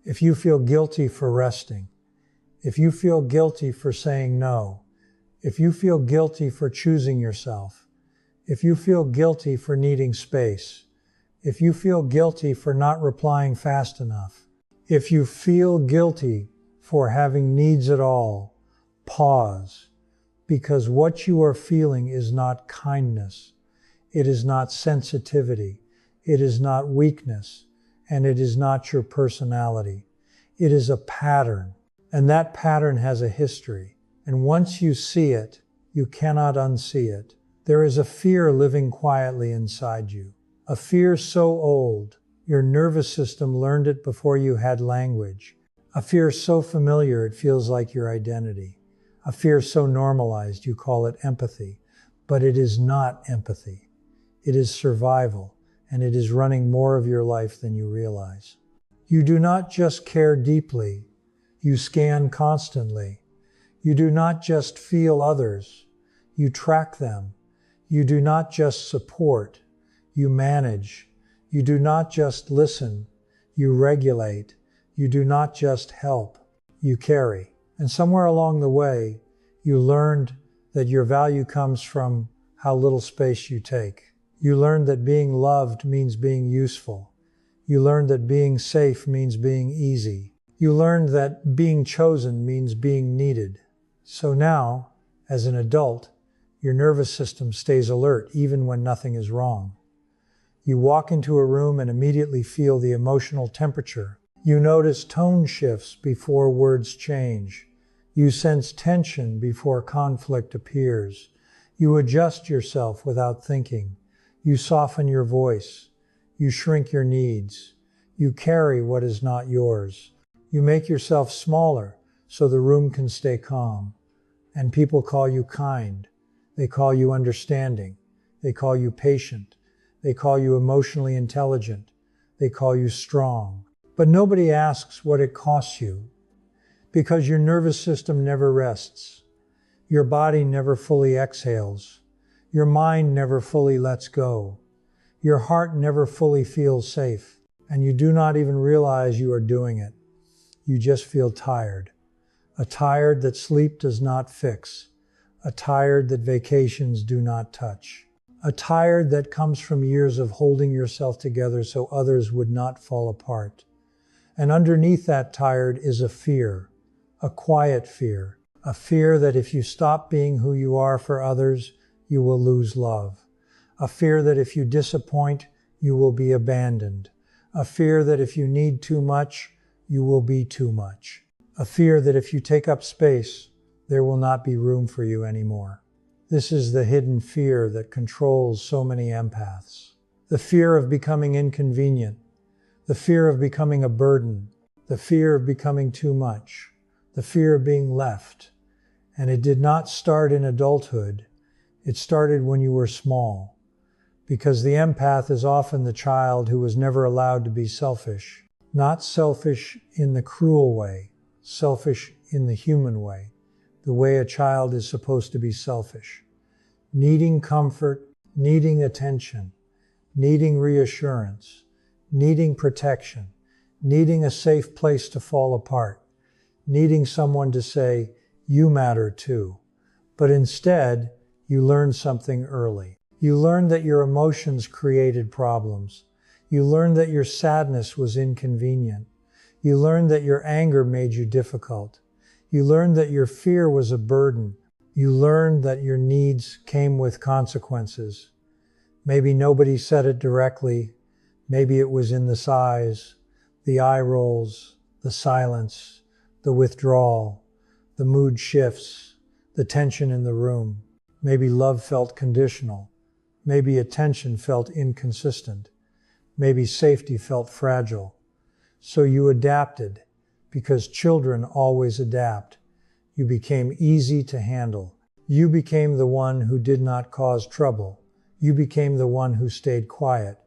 If you feel guilty for resting, if you feel guilty for saying no, if you feel guilty for choosing yourself, if you feel guilty for needing space, if you feel guilty for not replying fast enough, if you feel guilty for having needs at all, pause, because what you are feeling is not kindness, it is not sensitivity, it is not weakness, and it is not your personality. It is a pattern, and that pattern has a history. And once you see it, you cannot unsee it. There is a fear living quietly inside you, a fear so old, your nervous system learned it before you had language, a fear so familiar it feels like your identity, a fear so normalized you call it empathy, but it is not empathy. It is survival, and it is running more of your life than you realize. You do not just care deeply, you scan constantly. You do not just feel others, you track them. You do not just support, you manage. You do not just listen, you regulate. You do not just help, you carry. And somewhere along the way, you learned that your value comes from how little space you take. You learned that being loved means being useful. You learned that being safe means being easy. You learned that being chosen means being needed. So now, as an adult, your nervous system stays alert even when nothing is wrong. You walk into a room and immediately feel the emotional temperature. You notice tone shifts before words change. You sense tension before conflict appears. You adjust yourself without thinking. You soften your voice. You shrink your needs. You carry what is not yours. You make yourself smaller so the room can stay calm. And people call you kind. They call you understanding. They call you patient. They call you emotionally intelligent. They call you strong. But nobody asks what it costs you, because your nervous system never rests. Your body never fully exhales. Your mind never fully lets go. Your heart never fully feels safe. And you do not even realize you are doing it. You just feel tired. A tired that sleep does not fix. A tired that vacations do not touch. A tired that comes from years of holding yourself together so others would not fall apart. And underneath that tired is a fear, a quiet fear, a fear that if you stop being who you are for others, you will lose love. A fear that if you disappoint, you will be abandoned. A fear that if you need too much, you will be too much. A fear that if you take up space, there will not be room for you anymore. This is the hidden fear that controls so many empaths. The fear of becoming inconvenient, the fear of becoming a burden, the fear of becoming too much, the fear of being left. And it did not start in adulthood. It started when you were small. Because the empath is often the child who was never allowed to be selfish. Not selfish in the cruel way, selfish in the human way, the way a child is supposed to be selfish. Needing comfort, needing attention, needing reassurance, needing protection, needing a safe place to fall apart, needing someone to say, you matter too. But instead, you learned something early. You learned that your emotions created problems. You learned that your sadness was inconvenient. You learned that your anger made you difficult. You learned that your fear was a burden. You learned that your needs came with consequences. Maybe nobody said it directly. Maybe it was in the sighs, the eye rolls, the silence, the withdrawal, the mood shifts, the tension in the room. Maybe love felt conditional. Maybe attention felt inconsistent. Maybe safety felt fragile. So you adapted, because children always adapt. You became easy to handle. You became the one who did not cause trouble. You became the one who stayed quiet.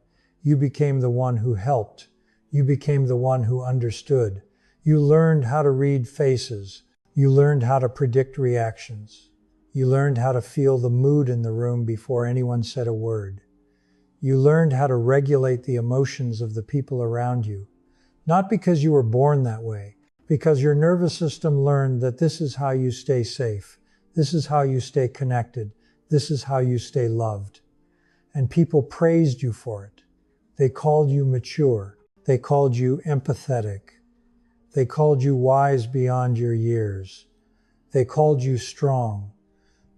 You became the one who helped. You became the one who understood. You learned how to read faces. You learned how to predict reactions. You learned how to feel the mood in the room before anyone said a word. You learned how to regulate the emotions of the people around you, Not because you were born that way, because your nervous system learned that this is how you stay safe. This is how you stay connected. This is how you stay loved. And people praised you for it. They called you mature. They called you empathetic. They called you wise beyond your years. They called you strong.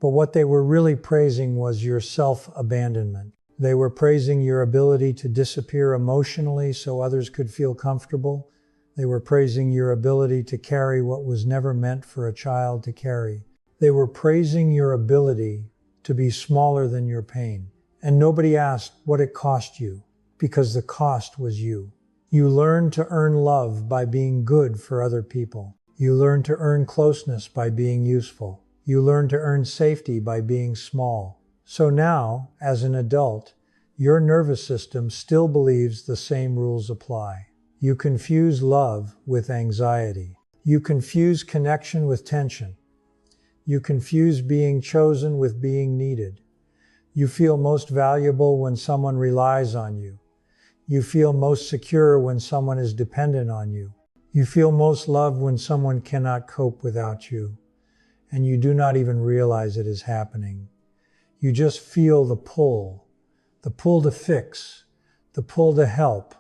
But what they were really praising was your self-abandonment. They were praising your ability to disappear emotionally so others could feel comfortable. They were praising your ability to carry what was never meant for a child to carry. They were praising your ability to be smaller than your pain. And nobody asked what it cost you, because the cost was you. You learned to earn love by being good for other people. You learned to earn closeness by being useful. You learned to earn safety by being small. So now, as an adult, your nervous system still believes the same rules apply. You confuse love with anxiety. You confuse connection with tension. You confuse being chosen with being needed. You feel most valuable when someone relies on you. You feel most secure when someone is dependent on you. You feel most loved when someone cannot cope without you. And you do not even realize it is happening. You just feel the pull to fix, the pull to help,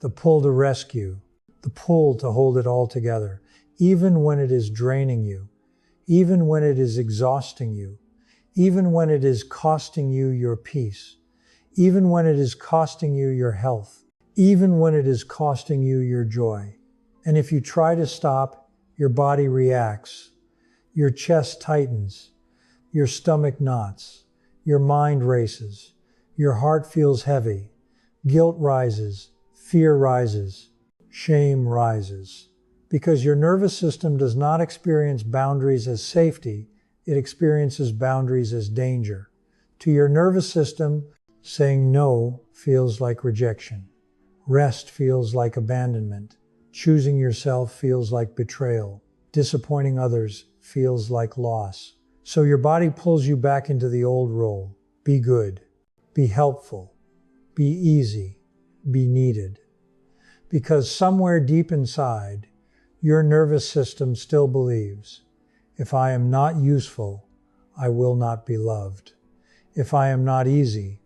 the pull to rescue, the pull to hold it all together, even when it is draining you, even when it is exhausting you, even when it is costing you your peace, even when it is costing you your health, even when it is costing you your joy. And if you try to stop, your body reacts, your chest tightens, your stomach knots, your mind races, your heart feels heavy, guilt rises, fear rises, shame rises. Because your nervous system does not experience boundaries as safety, it experiences boundaries as danger. To your nervous system, saying no feels like rejection. Rest feels like abandonment. Choosing yourself feels like betrayal. Disappointing others feels like loss. So your body pulls you back into the old role. Be good. Be helpful. Be easy. Be needed. Because somewhere deep inside, your nervous system still believes, if I am not useful, I will not be loved. If I am not easy,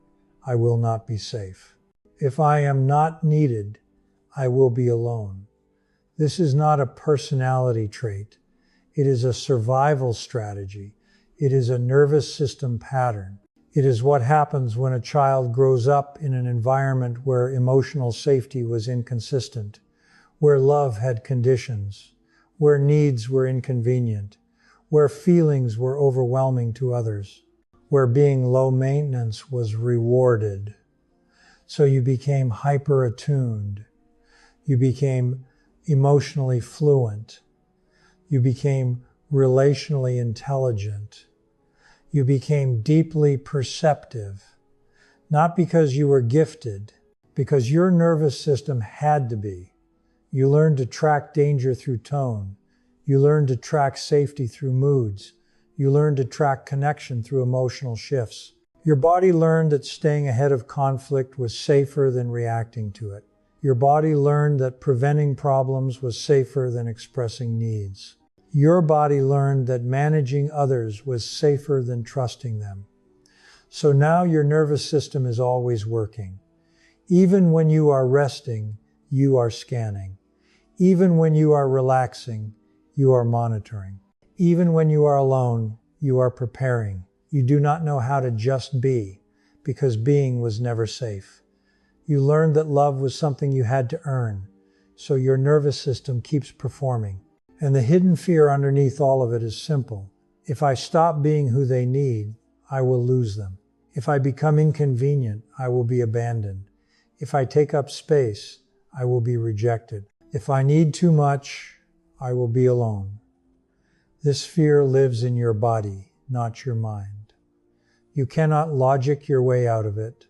I will not be safe. If I am not needed, I will be alone. This is not a personality trait. It is a survival strategy. It is a nervous system pattern. It is what happens when a child grows up in an environment where emotional safety was inconsistent, where love had conditions, where needs were inconvenient, where feelings were overwhelming to others, where being low maintenance was rewarded. So you became hyper-attuned. You became emotionally fluent. You became relationally intelligent. You became deeply perceptive, not because you were gifted, because your nervous system had to be. You learned to track danger through tone. You learned to track safety through moods. You learned to track connection through emotional shifts. Your body learned that staying ahead of conflict was safer than reacting to it. Your body learned that preventing problems was safer than expressing needs. Your body learned that managing others was safer than trusting them. So now your nervous system is always working. Even when you are resting, you are scanning. Even when you are relaxing, you are monitoring. Even when you are alone, you are preparing. You do not know how to just be, because being was never safe. You learned that love was something you had to earn, so your nervous system keeps performing. And the hidden fear underneath all of it is simple. If I stop being who they need, I will lose them. If I become inconvenient, I will be abandoned. If I take up space, I will be rejected. If I need too much, I will be alone. This fear lives in your body, not your mind. You cannot logic your way out of it.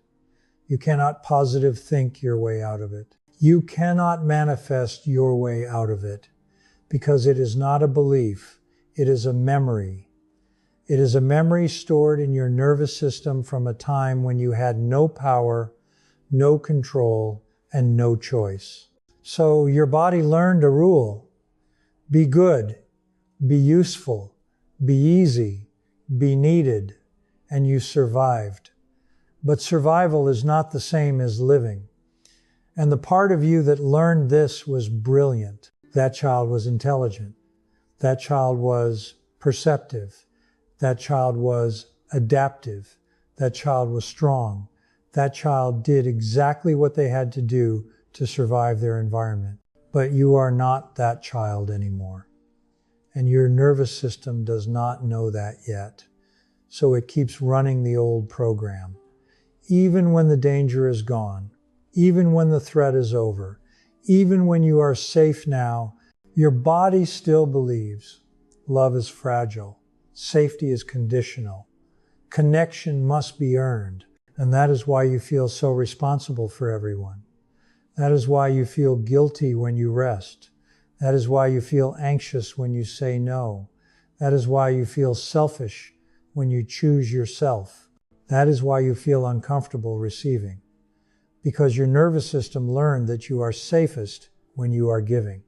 You cannot positive think your way out of it. You cannot manifest your way out of it, because it is not a belief, it is a memory. It is a memory stored in your nervous system from a time when you had no power, no control, and no choice. So your body learned a rule. Be good, be useful, be easy, be needed, and you survived. But survival is not the same as living. And the part of you that learned this was brilliant. That child was intelligent. That child was perceptive. That child was adaptive. That child was strong. That child did exactly what they had to do to survive their environment. But you are not that child anymore. And your nervous system does not know that yet. So it keeps running the old program. Even when the danger is gone, even when the threat is over, even when you are safe now, your body still believes love is fragile, safety is conditional, connection must be earned, and that is why you feel so responsible for everyone. That is why you feel guilty when you rest. That is why you feel anxious when you say no. That is why you feel selfish when you choose yourself. That is why you feel uncomfortable receiving. Because your nervous system learned that you are safest when you are giving.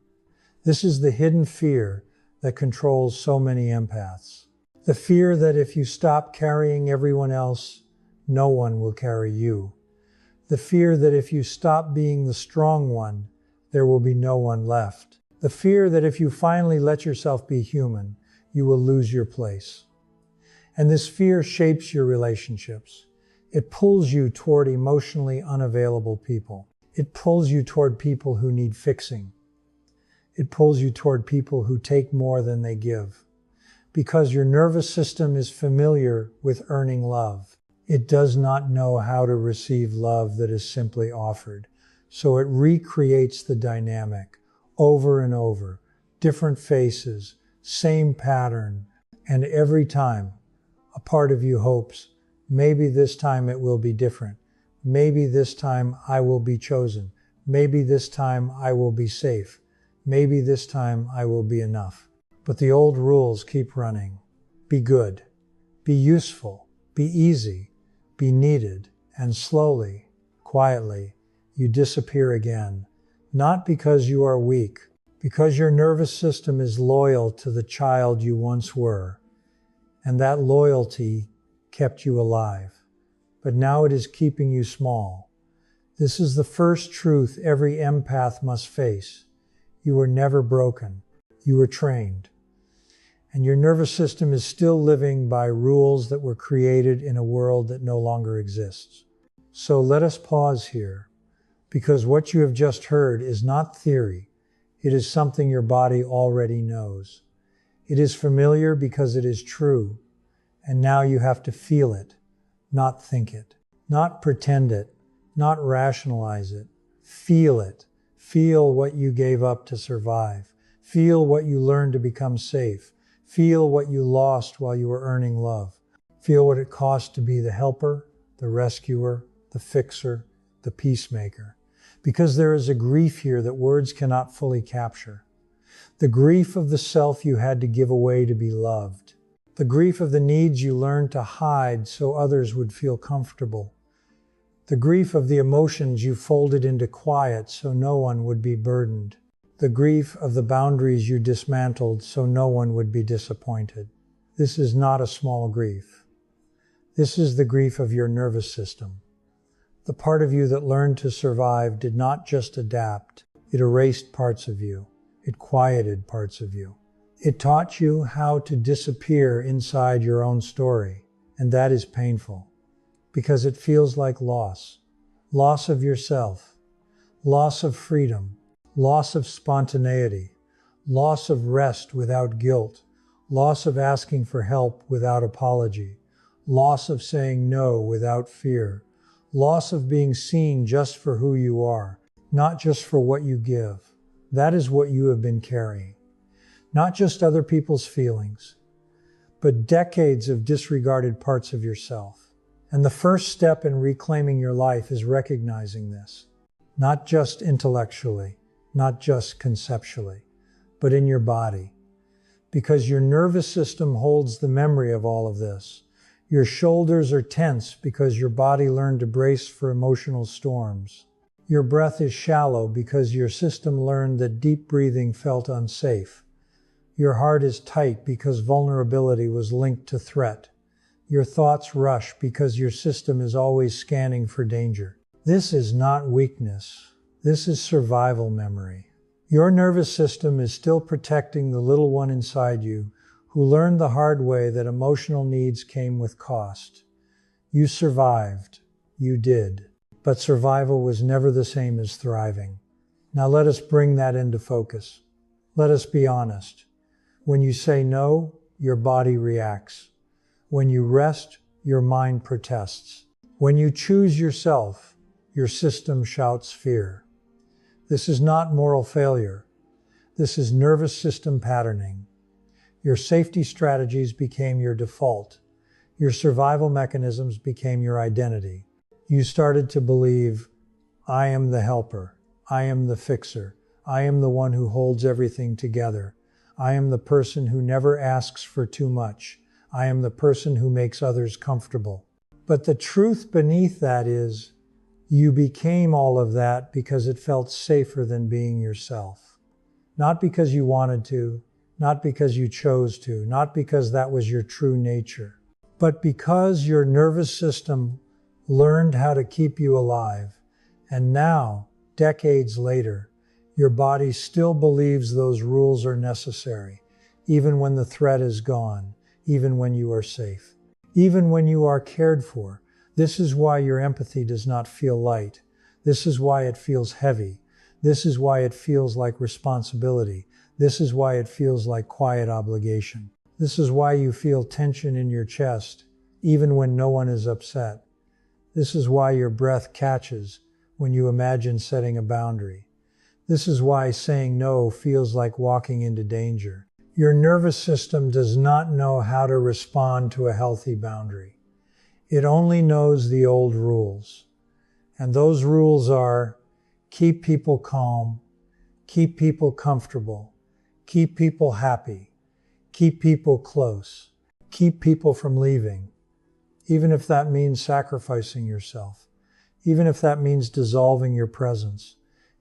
This is the hidden fear that controls so many empaths. The fear that if you stop carrying everyone else, no one will carry you. The fear that if you stop being the strong one, there will be no one left. The fear that if you finally let yourself be human, you will lose your place. And this fear shapes your relationships. It pulls you toward emotionally unavailable people. It pulls you toward people who need fixing. It pulls you toward people who take more than they give. Because your nervous system is familiar with earning love. It does not know how to receive love that is simply offered. So it recreates the dynamic over and over. Different faces, same pattern, and every time a part of you hopes, maybe this time it will be different. Maybe this time I will be chosen. Maybe this time I will be safe. Maybe this time I will be enough. But the old rules keep running. Be good. Be useful. Be easy. Be needed. And slowly, quietly, you disappear again. Not because you are weak, because your nervous system is loyal to the child you once were. And that loyalty kept you alive. But now it is keeping you small. This is the first truth every empath must face. You were never broken. You were trained. And your nervous system is still living by rules that were created in a world that no longer exists. So let us pause here, because what you have just heard is not theory. It is something your body already knows. It is familiar because it is true. And now you have to feel it, not think it, not pretend it, not rationalize it. Feel it. Feel what you gave up to survive. Feel what you learned to become safe. Feel what you lost while you were earning love. Feel what it cost to be the helper, the rescuer, the fixer, the peacemaker. Because there is a grief here that words cannot fully capture. The grief of the self you had to give away to be loved. The grief of the needs you learned to hide so others would feel comfortable. The grief of the emotions you folded into quiet so no one would be burdened. The grief of the boundaries you dismantled so no one would be disappointed. This is not a small grief. This is the grief of your nervous system. The part of you that learned to survive did not just adapt. It erased parts of you. It quieted parts of you. It taught you how to disappear inside your own story. And that is painful. Because it feels like loss. Loss of yourself. Loss of freedom. Loss of spontaneity. Loss of rest without guilt. Loss of asking for help without apology. Loss of saying no without fear. Loss of being seen just for who you are, not just for what you give. That is what you have been carrying. Not just other people's feelings, but decades of disregarded parts of yourself. And the first step in reclaiming your life is recognizing this, not just intellectually, not just conceptually, but in your body. Because your nervous system holds the memory of all of this. Your shoulders are tense because your body learned to brace for emotional storms. Your breath is shallow because your system learned that deep breathing felt unsafe. Your heart is tight because vulnerability was linked to threat. Your thoughts rush because your system is always scanning for danger. This is not weakness. This is survival memory. Your nervous system is still protecting the little one inside you who learned the hard way that emotional needs came with cost. You survived. You did. But survival was never the same as thriving. Now let us bring that into focus. Let us be honest. When you say no, your body reacts. When you rest, your mind protests. When you choose yourself, your system shouts fear. This is not moral failure. This is nervous system patterning. Your safety strategies became your default. Your survival mechanisms became your identity. You started to believe, I am the helper. I am the fixer. I am the one who holds everything together. I am the person who never asks for too much. I am the person who makes others comfortable. But the truth beneath that is, you became all of that because it felt safer than being yourself. Not because you wanted to, not because you chose to, not because that was your true nature, but because your nervous system learned how to keep you alive. And now, decades later, your body still believes those rules are necessary, even when the threat is gone, even when you are safe, even when you are cared for. This is why your empathy does not feel light. This is why it feels heavy. This is why it feels like responsibility. This is why it feels like quiet obligation. This is why you feel tension in your chest, even when no one is upset. This is why your breath catches when you imagine setting a boundary. This is why saying no feels like walking into danger. Your nervous system does not know how to respond to a healthy boundary. It only knows the old rules. And those rules are keep people calm, keep people comfortable, keep people happy, keep people close, keep people from leaving. Even if that means sacrificing yourself, even if that means dissolving your presence,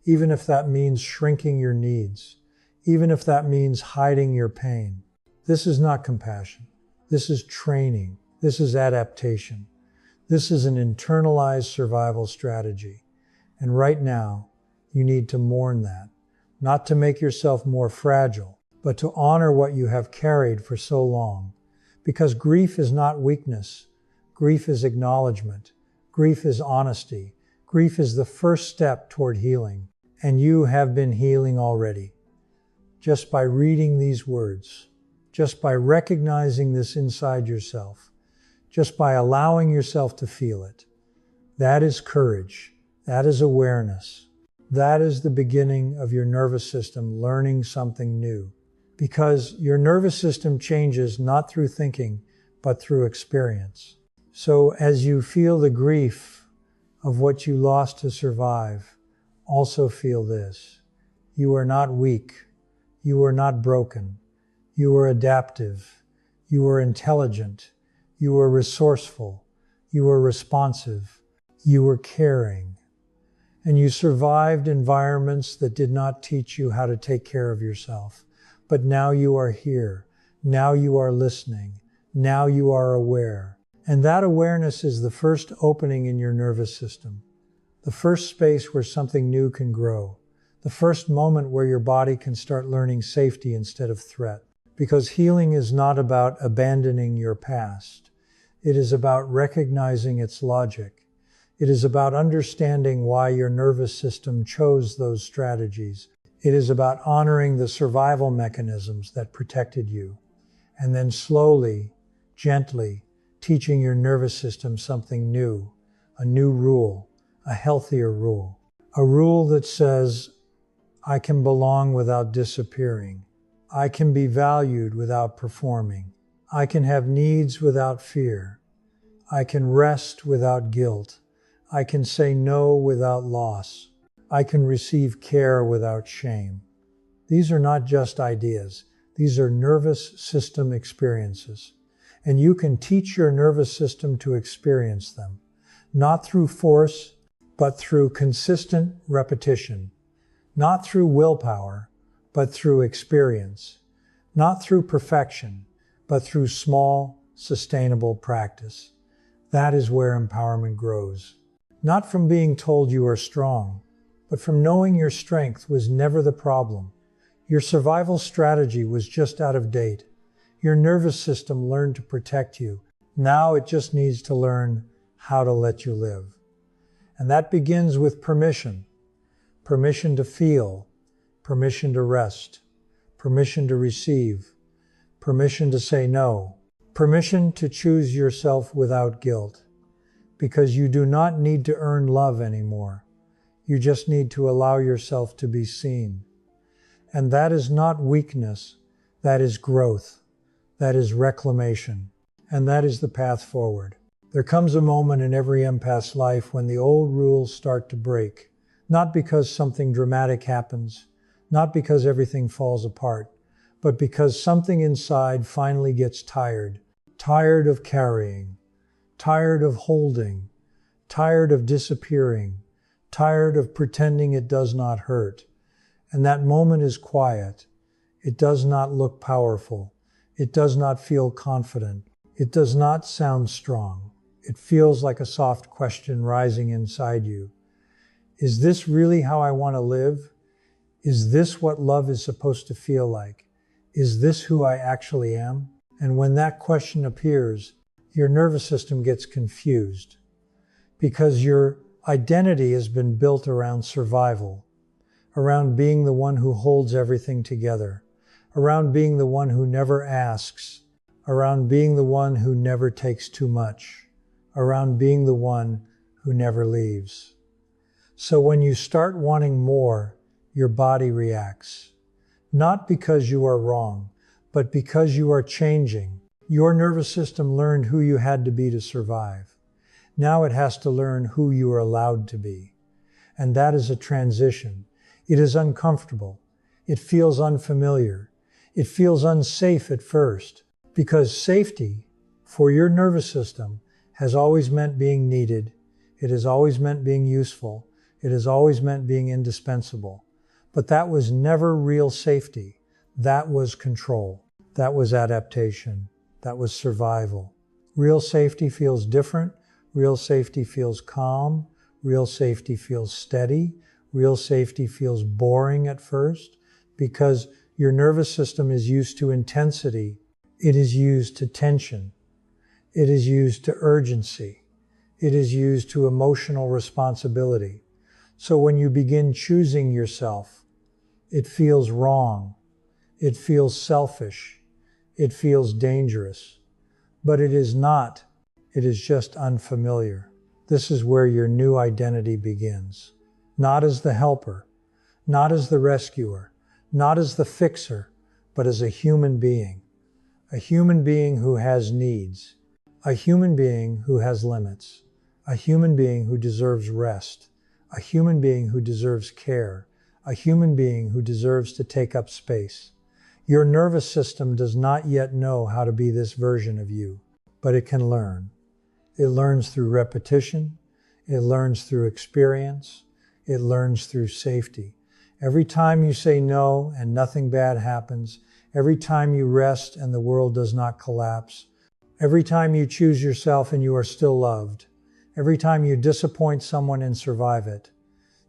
even if that means shrinking your needs, even if that means hiding your pain. This is not compassion. This is training. This is adaptation. This is an internalized survival strategy. And right now, you need to mourn that, not to make yourself more fragile, but to honor what you have carried for so long. Because grief is not weakness. Grief is acknowledgement. Grief is honesty. Grief is the first step toward healing. And you have been healing already. Just by reading these words, just by recognizing this inside yourself, just by allowing yourself to feel it. That is courage. That is awareness. That is the beginning of your nervous system learning something new. Because your nervous system changes not through thinking, but through experience. So as you feel the grief of what you lost to survive, also feel this. You are not weak. You are not broken. You are adaptive. You are intelligent. You are resourceful. You are responsive. You are caring. And you survived environments that did not teach you how to take care of yourself. But now you are here. Now you are listening. Now you are aware. And that awareness is the first opening in your nervous system. The first space where something new can grow. The first moment where your body can start learning safety instead of threat. Because healing is not about abandoning your past. It is about recognizing its logic. It is about understanding why your nervous system chose those strategies. It is about honoring the survival mechanisms that protected you. And then slowly, gently, teaching your nervous system something new, a new rule, a healthier rule. A rule that says, I can belong without disappearing. I can be valued without performing. I can have needs without fear. I can rest without guilt. I can say no without loss. I can receive care without shame. These are not just ideas. These are nervous system experiences. And you can teach your nervous system to experience them, not through force, but through consistent repetition, not through willpower, but through experience, not through perfection, but through small, sustainable practice. That is where empowerment grows. Not from being told you are strong, but from knowing your strength was never the problem. Your survival strategy was just out of date. Your nervous system learned to protect you. Now it just needs to learn how to let you live. And that begins with permission. Permission to feel, permission to rest, permission to receive, permission to say no, permission to choose yourself without guilt. Because you do not need to earn love anymore. You just need to allow yourself to be seen. And that is not weakness, that is growth, that is reclamation, and that is the path forward. There comes a moment in every empath's life when the old rules start to break, not because something dramatic happens, not because everything falls apart, but because something inside finally gets tired of carrying, tired of holding, tired of disappearing, tired of pretending it does not hurt. And that moment is quiet. It does not look powerful. It does not feel confident. It does not sound strong. It feels like a soft question rising inside you. Is this really how I want to live? Is this what love is supposed to feel like? Is this who I actually am? And when that question appears, your nervous system gets confused because your identity has been built around survival, around being the one who holds everything together, around being the one who never asks, around being the one who never takes too much, around being the one who never leaves. So when you start wanting more, your body reacts. Not because you are wrong, but because you are changing. Your nervous system learned who you had to be to survive. Now it has to learn who you are allowed to be. And that is a transition. It is uncomfortable. It feels unfamiliar. It feels unsafe at first, because safety for your nervous system has always meant being needed. It has always meant being useful. It has always meant being indispensable. But that was never real safety. That was control. That was adaptation. That was survival. Real safety feels different. Real safety feels calm. Real safety feels steady. Real safety feels boring at first because your nervous system is used to intensity. It is used to tension. It is used to urgency. It is used to emotional responsibility. So when you begin choosing yourself, it feels wrong. It feels selfish. It feels dangerous. But it is not. It is just unfamiliar. This is where your new identity begins. Not as the helper, not as the rescuer, not as the fixer, but as a human being. A human being who has needs. A human being who has limits. A human being who deserves rest. A human being who deserves care. A human being who deserves to take up space. Your nervous system does not yet know how to be this version of you, but it can learn. It learns through repetition. It learns through experience. It learns through safety. Every time you say no and nothing bad happens, every time you rest and the world does not collapse, every time you choose yourself and you are still loved, every time you disappoint someone and survive it,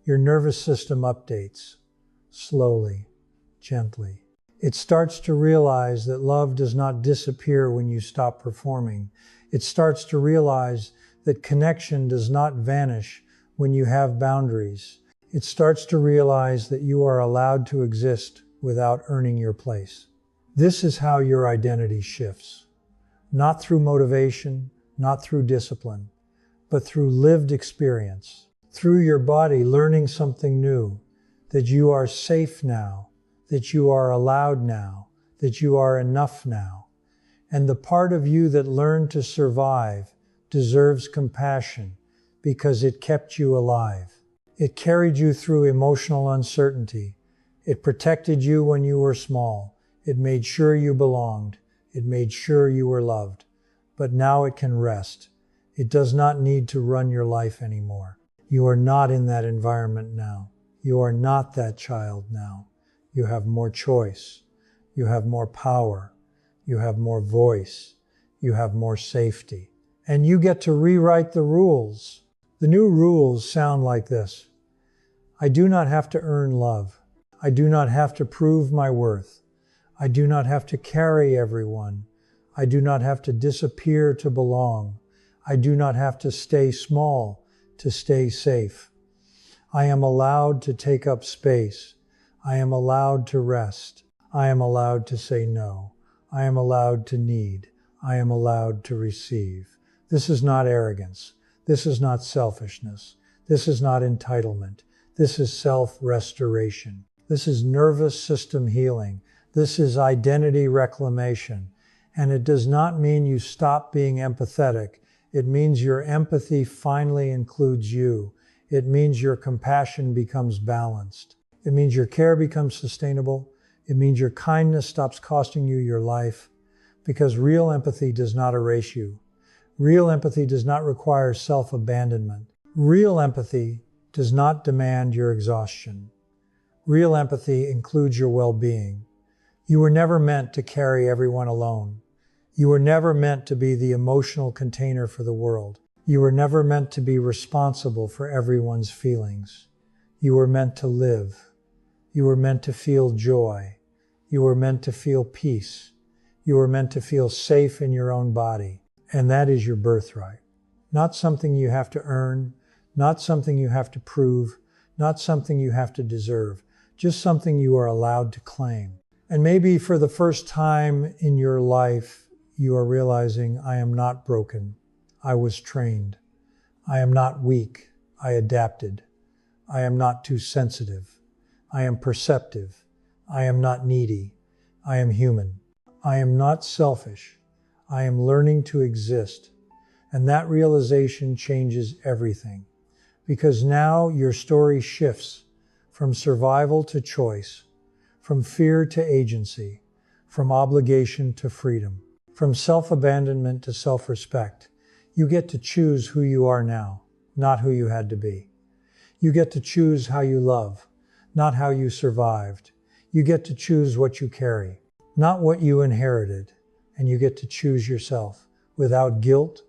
your nervous system updates, slowly, gently. It starts to realize that love does not disappear when you stop performing. It starts to realize that connection does not vanish when you have boundaries. It starts to realize that you are allowed to exist without earning your place. This is how your identity shifts. Not through motivation, not through discipline, but through lived experience. Through your body learning something new, that you are safe now, that you are allowed now, that you are enough now. And the part of you that learned to survive deserves compassion because it kept you alive. It carried you through emotional uncertainty. It protected you when you were small. It made sure you belonged. It made sure you were loved. But now it can rest. It does not need to run your life anymore. You are not in that environment now. You are not that child now. You have more choice. You have more power. You have more voice. You have more safety. And you get to rewrite the rules. The new rules sound like this. I do not have to earn love. I do not have to prove my worth. I do not have to carry everyone. I do not have to disappear to belong. I do not have to stay small to stay safe. I am allowed to take up space. I am allowed to rest. I am allowed to say no. I am allowed to need. I am allowed to receive. This is not arrogance. This is not selfishness. This is not entitlement. This is self-restoration. This is nervous system healing. This is identity reclamation. And it does not mean you stop being empathetic. It means your empathy finally includes you. It means your compassion becomes balanced. It means your care becomes sustainable. It means your kindness stops costing you your life, because real empathy does not erase you. Real empathy does not require self-abandonment. Real empathy does not demand your exhaustion. Real empathy includes your well-being. You were never meant to carry everyone alone. You were never meant to be the emotional container for the world. You were never meant to be responsible for everyone's feelings. You were meant to live. You were meant to feel joy. You were meant to feel peace. You were meant to feel safe in your own body. And that is your birthright. Not something you have to earn, not something you have to prove, not something you have to deserve, just something you are allowed to claim. And maybe for the first time in your life, you are realizing, I am not broken. I was trained. I am not weak. I adapted. I am not too sensitive. I am perceptive. I am not needy. I am human. I am not selfish. I am learning to exist. And that realization changes everything. Because now your story shifts from survival to choice, from fear to agency, from obligation to freedom, from self-abandonment to self-respect. You get to choose who you are now, not who you had to be. You get to choose how you love, not how you survived. You get to choose what you carry, not what you inherited. And you get to choose yourself without guilt,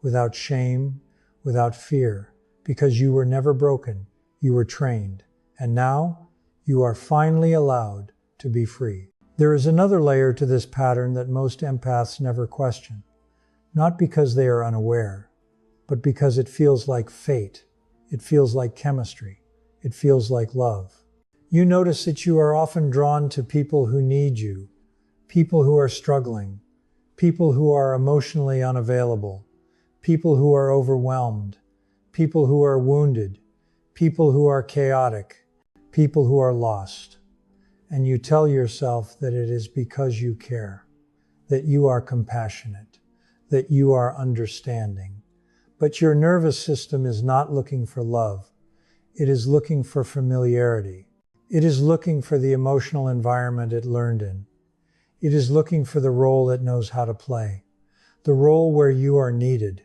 without shame, without fear, because you were never broken. You were trained. And now you are finally allowed to be free. There is another layer to this pattern that most empaths never question, not because they are unaware, but because it feels like fate. It feels like chemistry. It feels like love. You notice that you are often drawn to people who need you, people who are struggling, people who are emotionally unavailable, people who are overwhelmed, people who are wounded, people who are chaotic, people who are lost. And you tell yourself that it is because you care, that you are compassionate, that you are understanding. But your nervous system is not looking for love. It is looking for familiarity. It is looking for the emotional environment it learned in. It is looking for the role it knows how to play, the role where you are needed,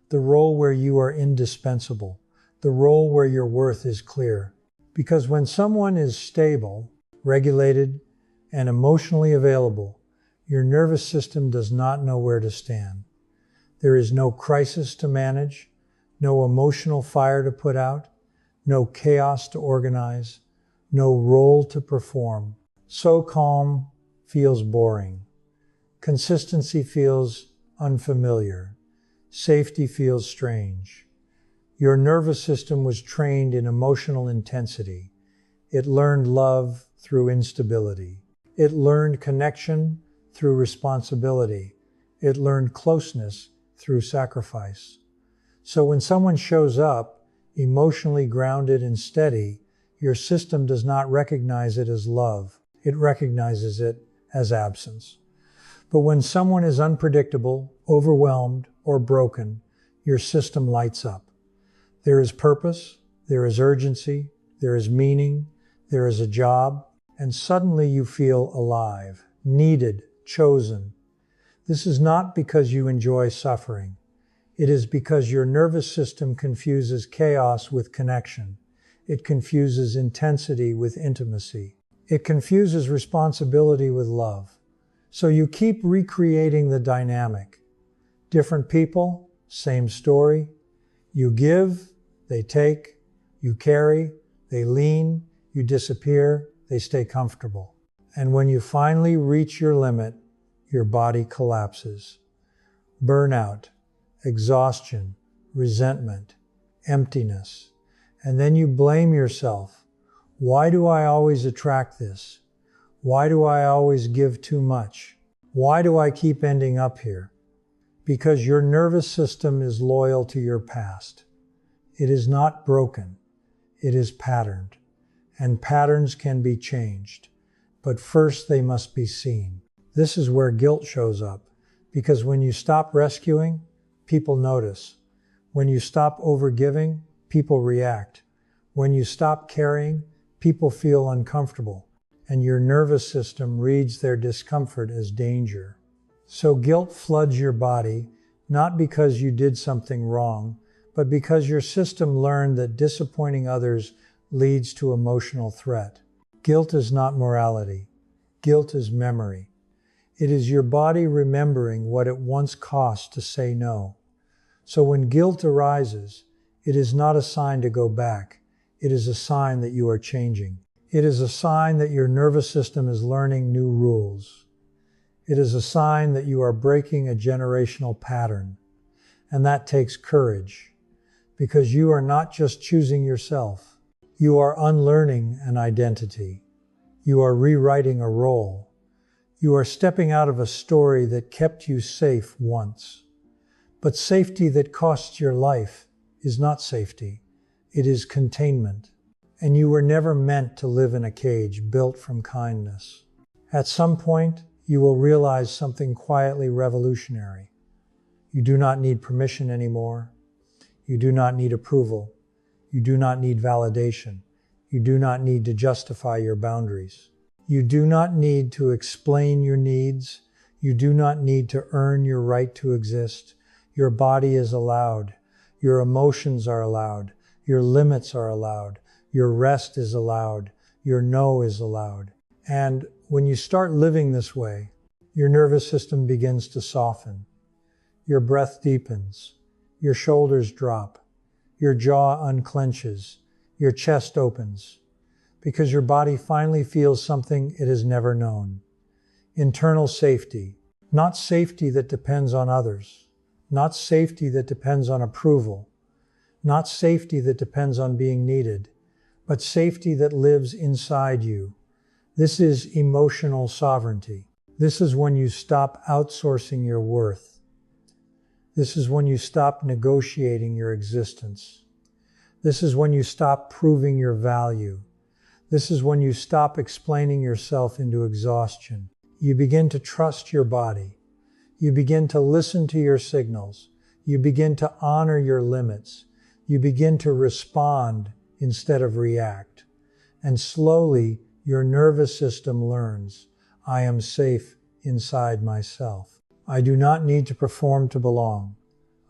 the role where you are indispensable, the role where your worth is clear. Because when someone is stable, regulated, and emotionally available, your nervous system does not know where to stand. There is no crisis to manage, no emotional fire to put out, no chaos to organize, no role to perform. So calm feels boring. Consistency feels unfamiliar. Safety feels strange. Your nervous system was trained in emotional intensity. It learned love through instability. It learned connection through responsibility. It learned closeness through sacrifice. So when someone shows up, emotionally grounded and steady, your system does not recognize it as love. It recognizes it as absence. But when someone is unpredictable, overwhelmed, or broken, your system lights up. There is purpose, there is urgency, there is meaning, there is a job, and suddenly you feel alive, needed, chosen. This is not because you enjoy suffering. It is because your nervous system confuses chaos with connection. It confuses intensity with intimacy. It confuses responsibility with love. So you keep recreating the dynamic. Different people, same story. You give, they take. You carry, they lean. You disappear, they stay comfortable. And when you finally reach your limit, your body collapses. Burnout, exhaustion, resentment, emptiness. And then you blame yourself. Why do I always attract this? Why do I always give too much? Why do I keep ending up here? Because your nervous system is loyal to your past. It is not broken. It is patterned. And patterns can be changed. But first they must be seen. This is where guilt shows up. Because when you stop rescuing, people notice. When you stop overgiving, people react. When you stop caring, people feel uncomfortable. And your nervous system reads their discomfort as danger. So guilt floods your body, not because you did something wrong, but because your system learned that disappointing others leads to emotional threat. Guilt is not morality. Guilt is memory. It is your body remembering what it once cost to say no. So when guilt arises, it is not a sign to go back. It is a sign that you are changing. It is a sign that your nervous system is learning new rules. It is a sign that you are breaking a generational pattern. And that takes courage, because you are not just choosing yourself. You are unlearning an identity. You are rewriting a role. You are stepping out of a story that kept you safe once. But safety that costs your life is not safety. It is containment. And you were never meant to live in a cage built from kindness. At some point, you will realize something quietly revolutionary. You do not need permission anymore. You do not need approval. You do not need validation. You do not need to justify your boundaries. You do not need to explain your needs. You do not need to earn your right to exist. Your body is allowed. Your emotions are allowed. Your limits are allowed. Your rest is allowed. Your no is allowed. And when you start living this way, your nervous system begins to soften. Your breath deepens. Your shoulders drop. Your jaw unclenches. Your chest opens. Because your body finally feels something it has never known. Internal safety. Not safety that depends on others. Not safety that depends on approval. Not safety that depends on being needed. But safety that lives inside you. This is emotional sovereignty. This is when you stop outsourcing your worth. This is when you stop negotiating your existence. This is when you stop proving your value. This is when you stop explaining yourself into exhaustion. You begin to trust your body. You begin to listen to your signals. You begin to honor your limits. You begin to respond instead of react. And slowly, your nervous system learns, I am safe inside myself. I do not need to perform to belong.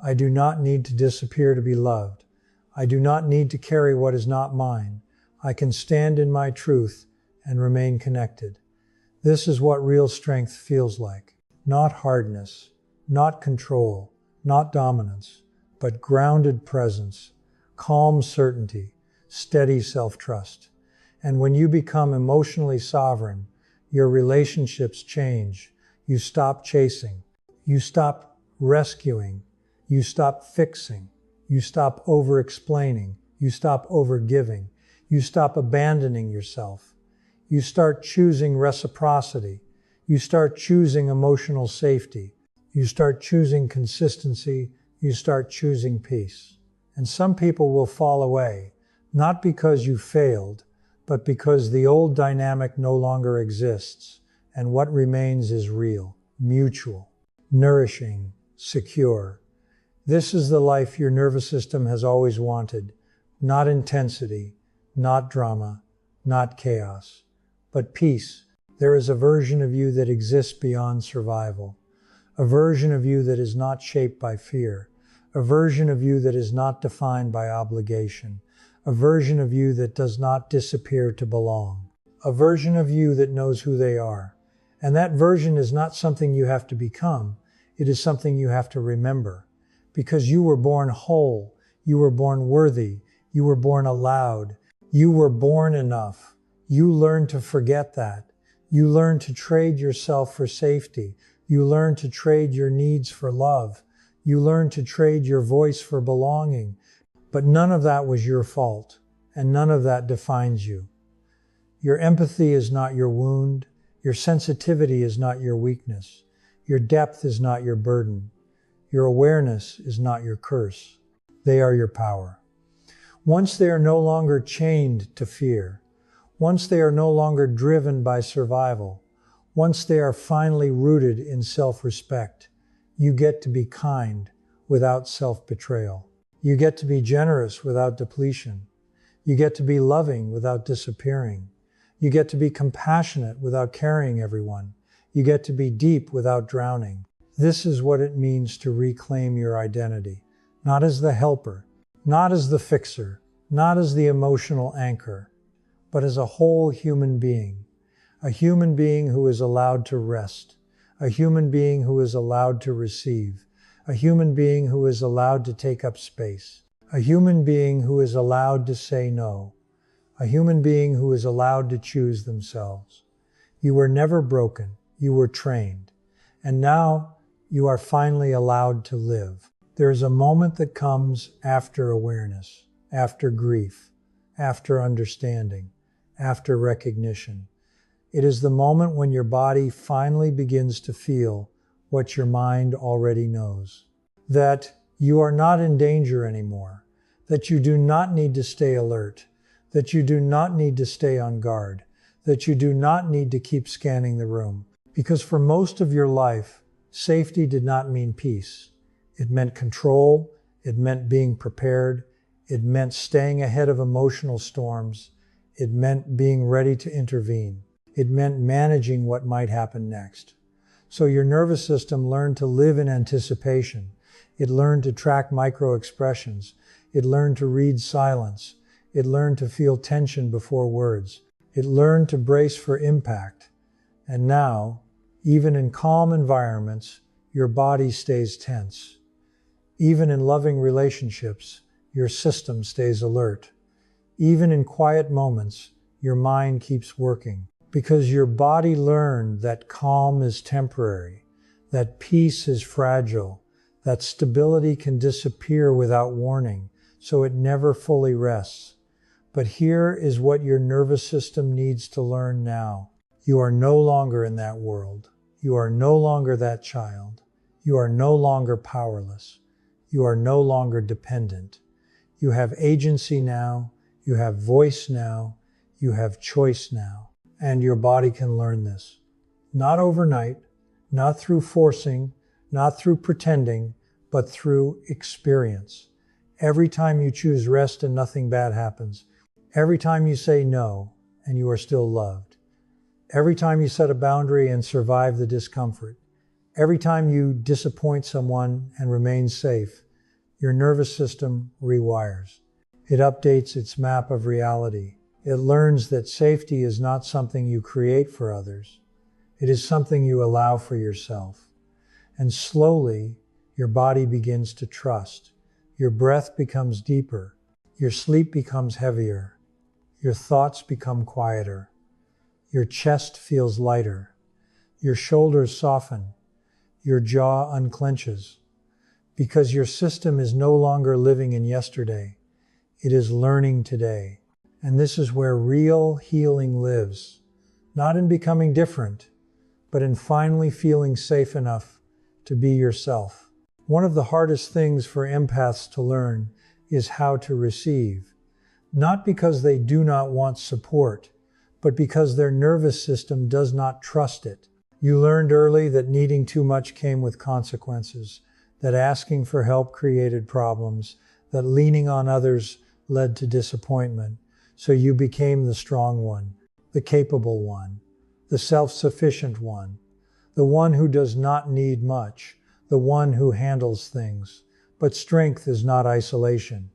I do not need to disappear to be loved. I do not need to carry what is not mine. I can stand in my truth and remain connected. This is what real strength feels like. Not hardness, not control, not dominance, but grounded presence, calm certainty, steady self-trust. And when you become emotionally sovereign, your relationships change. You stop chasing. You stop rescuing. You stop fixing. You stop over-explaining. You stop over-giving. You stop abandoning yourself. You start choosing reciprocity. You start choosing emotional safety. You start choosing consistency. You start choosing peace. And some people will fall away, not because you failed, but because the old dynamic no longer exists, and what remains is real, mutual, nourishing, secure. This is the life your nervous system has always wanted, not intensity, not drama, not chaos, but peace. There is a version of you that exists beyond survival, a version of you that is not shaped by fear, a version of you that is not defined by obligation, a version of you that does not disappear to belong, a version of you that knows who they are. And that version is not something you have to become, it is something you have to remember. Because you were born whole, you were born worthy, you were born allowed, you were born enough. You learn to forget that. You learn to trade yourself for safety. You learn to trade your needs for love. You learn to trade your voice for belonging. But none of that was your fault, and none of that defines you. Your empathy is not your wound. Your sensitivity is not your weakness. Your depth is not your burden. Your awareness is not your curse. They are your power. Once they are no longer chained to fear, once they are no longer driven by survival, once they are finally rooted in self-respect, you get to be kind without self-betrayal. You get to be generous without depletion. You get to be loving without disappearing. You get to be compassionate without carrying everyone. You get to be deep without drowning. This is what it means to reclaim your identity, not as the helper, not as the fixer, not as the emotional anchor, but as a whole human being, a human being who is allowed to rest, a human being who is allowed to receive, a human being who is allowed to take up space, a human being who is allowed to say no, a human being who is allowed to choose themselves. You were never broken, you were trained, and now you are finally allowed to live. There is a moment that comes after awareness, after grief, after understanding, after recognition. It is the moment when your body finally begins to feel what your mind already knows. That you are not in danger anymore, that you do not need to stay alert, that you do not need to stay on guard, that you do not need to keep scanning the room. Because for most of your life, safety did not mean peace. It meant control, it meant being prepared, it meant staying ahead of emotional storms, it meant being ready to intervene, it meant managing what might happen next. So your nervous system learned to live in anticipation. It learned to track micro-expressions. It learned to read silence. It learned to feel tension before words. It learned to brace for impact. And now, even in calm environments, your body stays tense. Even in loving relationships, your system stays alert. Even in quiet moments, your mind keeps working. Because your body learned that calm is temporary, that peace is fragile, that stability can disappear without warning, so it never fully rests. But here is what your nervous system needs to learn now. You are no longer in that world. You are no longer that child. You are no longer powerless. You are no longer dependent. You have agency now. You have voice now. You have choice now. And your body can learn this. Not overnight, not through forcing, not through pretending, but through experience. Every time you choose rest and nothing bad happens. Every time you say no and you are still loved. Every time you set a boundary and survive the discomfort. Every time you disappoint someone and remain safe, your nervous system rewires. It updates its map of reality. It learns that safety is not something you create for others. It is something you allow for yourself. And slowly, your body begins to trust. Your breath becomes deeper. Your sleep becomes heavier. Your thoughts become quieter. Your chest feels lighter. Your shoulders soften. Your jaw unclenches. Because your system is no longer living in yesterday. It is learning today. And this is where real healing lives. Not in becoming different, but in finally feeling safe enough to be yourself. One of the hardest things for empaths to learn is how to receive. Not because they do not want support, but because their nervous system does not trust it. You learned early that needing too much came with consequences, that asking for help created problems, that leaning on others led to disappointment. So you became the strong one, the capable one, the self-sufficient one, the one who does not need much, the one who handles things. But strength is not isolation.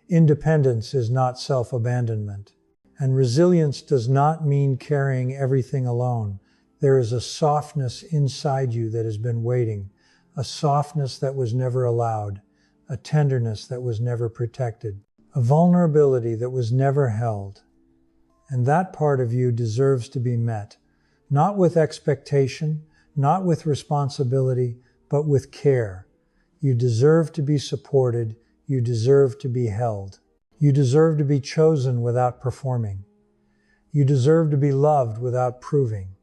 Independence is not self-abandonment. And resilience does not mean carrying everything alone. There is a softness inside you that has been waiting, a softness that was never allowed, a tenderness that was never protected, a vulnerability that was never held. And that part of you deserves to be met, not with expectation, not with responsibility, but with care. You deserve to be supported. You deserve to be held. You deserve to be chosen without performing. You deserve to be loved without proving.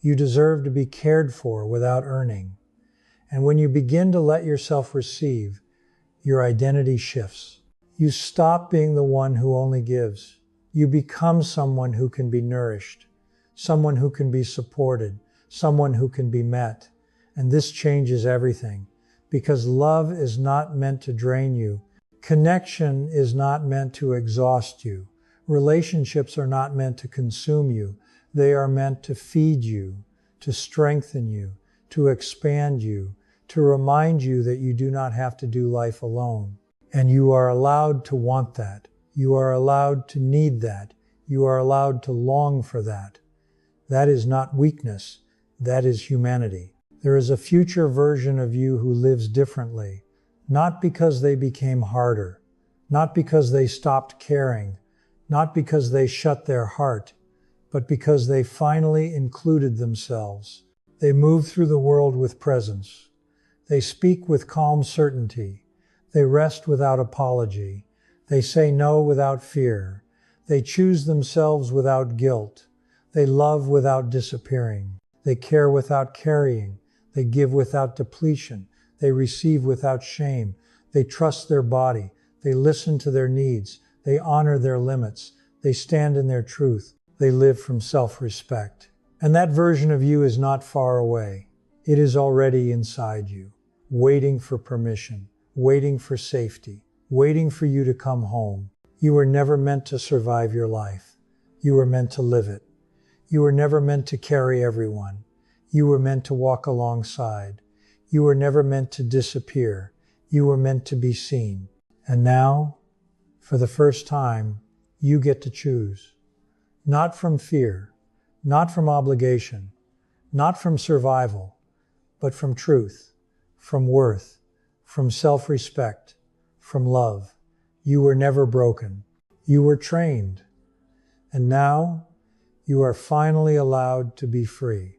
You deserve to be cared for without earning. And when you begin to let yourself receive, your identity shifts. You stop being the one who only gives. You become someone who can be nourished, someone who can be supported, someone who can be met. And this changes everything, because love is not meant to drain you. Connection is not meant to exhaust you. Relationships are not meant to consume you. They are meant to feed you, to strengthen you, to expand you, to remind you that you do not have to do life alone. And you are allowed to want that. You are allowed to need that. You are allowed to long for that. That is not weakness. That is humanity. There is a future version of you who lives differently, not because they became harder, not because they stopped caring, not because they shut their heart, but because they finally included themselves. They move through the world with presence. They speak with calm certainty. They rest without apology. They say no without fear. They choose themselves without guilt. They love without disappearing. They care without carrying. They give without depletion. They receive without shame. They trust their body. They listen to their needs. They honor their limits. They stand in their truth. They live from self-respect. And that version of you is not far away. It is already inside you, waiting for permission, waiting for safety, waiting for you to come home. You were never meant to survive your life. You were meant to live it. You were never meant to carry everyone. You were meant to walk alongside. You were never meant to disappear. You were meant to be seen. And now, for the first time, you get to choose. Not from fear, not from obligation, not from survival, but from truth, from worth, from self-respect, from love. You were never broken. You were trained. And now, you are finally allowed to be free.